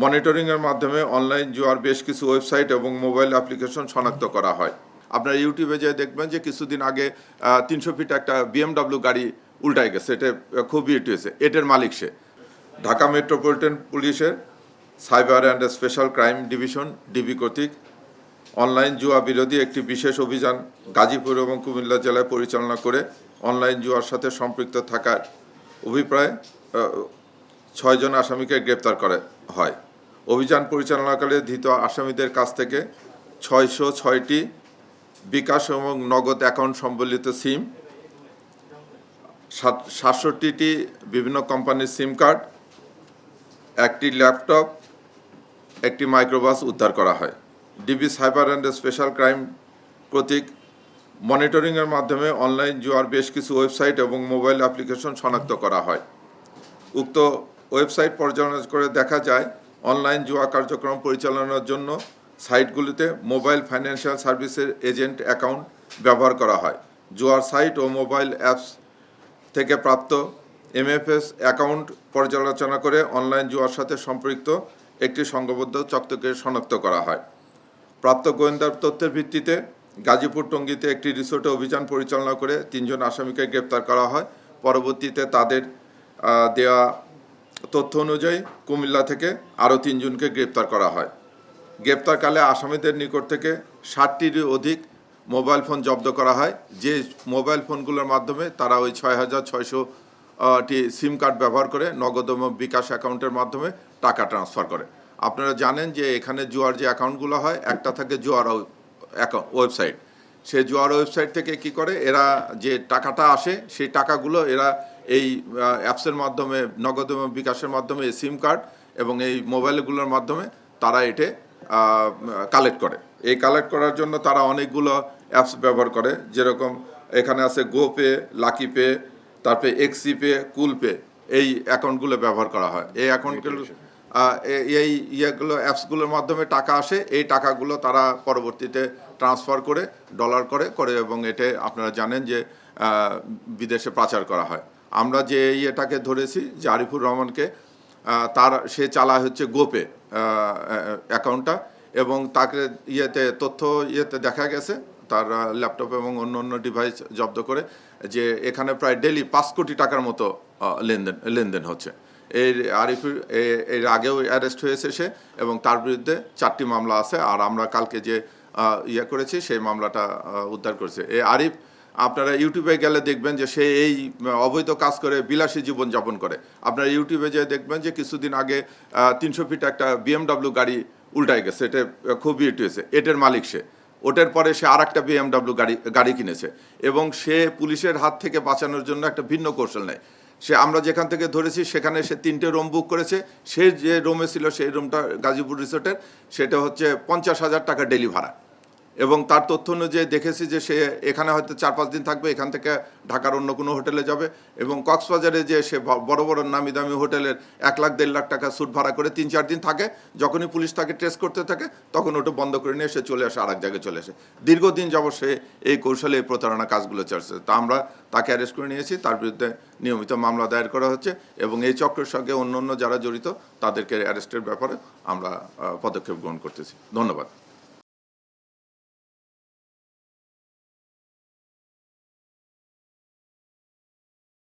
মনিটরিংয়ের মাধ্যমে অনলাইন জুয়ার বেশ কিছু ওয়েবসাইট এবং মোবাইল অ্যাপ্লিকেশন শনাক্ত করা হয়। আপনারা ইউটিউবে যেয়ে দেখবেন যে কিছুদিন আগে 300 ফিট একটা BMW গাড়ি উল্টায় গেছে। এটা খুব হিট হয়েছে। এটার মালিক সে। ঢাকা মেট্রোপলিটন পুলিশের cyber and special crime division DB কর্তৃক অনলাইন জুয়া বিরোধী একটি বিশেষ অভিযান গাজীপুর এবং কুমিল্লা জেলায় পরিচালনা করে অনলাইন জুয়ার সাথে সম্পৃক্ত থাকার অভিপ্রায়ে 6 জন আসামিকে গ্রেপ্তার করা হয়। অভিযান পরিচালনাকালে ধৃত আসামিদের কাছ থেকে 606টি বিকাশ এবং নগদ অ্যাকাউন্ট সম্বলিত সিম, 67টি বিভিন্ন কোম্পানির সিম কার্ড, একটি ল্যাপটপ, একটি মাইক্রোবাস উদ্ধার করা হয়। DB cyber and special crime কর্তৃক মনিটরিংয়ের মাধ্যমে অনলাইন জুয়ার বেশ কিছু ওয়েবসাইট এবং মোবাইল অ্যাপ্লিকেশন শনাক্ত করা হয়। উক্ত ওয়েবসাইট পর্যালোচনা করে দেখা যায় অনলাইন জুয়া কার্যক্রম পরিচালনার জন্য সাইটগুলিতে মোবাইল ফাইন্যান্সিয়াল সার্ভিসের এজেন্ট অ্যাকাউন্ট ব্যবহার করা হয়। জুয়ার সাইট ও মোবাইল অ্যাপস থেকে প্রাপ্ত MFS অ্যাকাউন্ট পর্যালোচনা করে অনলাইন জুয়ার সাথে সম্পৃক্ত একটি সংঘবদ্ধ চক্রকে শনাক্ত করা হয়। প্রাপ্ত গোয়েন্দা তথ্যের ভিত্তিতে গাজীপুর টঙ্গীতে একটি রিসোর্টে অভিযান পরিচালনা করে 3 জন আসামিকে গ্রেপ্তার করা হয়। পরবর্তীতে তাদের দেওয়া তথ্য অনুযায়ী কুমিল্লা থেকে আরও 3 জনকে গ্রেপ্তার করা হয়। গ্রেপ্তারকালে আসামিদের নিকট থেকে 60টিরও অধিক মোবাইল ফোন জব্দ করা হয়, যে মোবাইল ফোনগুলোর মাধ্যমে তারা ওই 6600টি সিম কার্ড ব্যবহার করে নগদ এবং বিকাশ অ্যাকাউন্টের মাধ্যমে টাকা ট্রান্সফার করে। আপনারা জানেন যে এখানে জুয়ার যে অ্যাকাউন্টগুলো হয়, একটা থাকে জুয়ার ওয়েবসাইট। সেই জুয়ার ওয়েবসাইট থেকে কি করে, এরা যে টাকাটা আসে সেই টাকাগুলো এরা এই অ্যাপসের মাধ্যমে নগদ এবং বিকাশের মাধ্যমে এই সিম কার্ড এবং এই মোবাইলগুলোর মাধ্যমে তারা এটা কালেক্ট করে। এই কালেক্ট করার জন্য তারা অনেকগুলো অ্যাপস ব্যবহার করে, যেরকম এখানে আছে গোপে, লাকি পে, তারপরে এক্সি পে, কুল পে, এই অ্যাকাউন্টগুলো ব্যবহার করা হয়। এই অ্যাকাউন্টগুলো এই অ্যাপসগুলোর মাধ্যমে টাকা আসে, এই টাকাগুলো তারা পরবর্তীতে ট্রান্সফার করে ডলার করে এবং এটা আপনারা জানেন যে বিদেশে পাচার করা হয়। আমরা যে ইয়েটাকে ধরেছি যে আরিফুর রহমানকে, সে চালায় হচ্ছে গোপে অ্যাকাউন্টটা, এবং তাকে তথ্য দেখা গেছে তার ল্যাপটপ এবং অন্য ডিভাইস জব্দ করে যে এখানে প্রায় ডেলি 5 কোটি টাকার মতো লেনদেন হচ্ছে। এর আগেও অ্যারেস্ট হয়েছে সে, এবং তার বিরুদ্ধে 4টি মামলা আছে। আর আমরা কালকে যে করেছি সেই মামলাটা উদ্ধার করেছে। এই আরিফ, আপনারা ইউটিউবে গেলে দেখবেন যে সে এই অবৈধ কাজ করে বিলাসী জীবনযাপন করে। আপনারা ইউটিউবে যেয়ে দেখবেন যে কিছুদিন আগে 300 ফিট একটা BMW গাড়ি উল্টায় গেছে। এটা খুব হিট হয়েছে। এটার মালিক সে। ওটার পরে সে আর একটা BMW গাড়ি কিনেছে, এবং সে পুলিশের হাত থেকে বাঁচানোর জন্য একটা ভিন্ন কৌশল নেয়। আমরা যেখান থেকে ধরেছি সেখানে সে 3টে রুম বুক করেছে। সে যে রুমে ছিল সেই রুমটা গাজীপুর রিসোর্টের, সেটা হচ্ছে 50,000 টাকা ডেলি ভাড়া। এবং তার তথ্য অনুযায়ী দেখেছি যে সে এখানে হয়তো 4-5 দিন থাকবে, এখান থেকে ঢাকার অন্য কোনো হোটেলে যাবে, এবং কক্সবাজারে যে সে বড় বড় নামি দামি হোটেলের 1 লাখ 1.5 লাখ টাকা সুট ভাড়া করে 3-4 দিন থাকে। যখনই পুলিশ তাকে ট্রেস করতে থাকে তখন ওটা বন্ধ করে নিয়ে সে চলে আসে, আরেক জায়গায় চলে আসে। দীর্ঘদিন যাবত সে এই কৌশলে এই প্রতারণা কাজগুলো চলছে। তা আমরা তাকে অ্যারেস্ট করে নিয়েছি, তার বিরুদ্ধে নিয়মিত মামলা দায়ের করা হচ্ছে, এবং এই চক্রের সঙ্গে অন্য যারা জড়িত তাদেরকে অ্যারেস্টের ব্যাপারে আমরা পদক্ষেপ গ্রহণ করতেছি। ধন্যবাদ।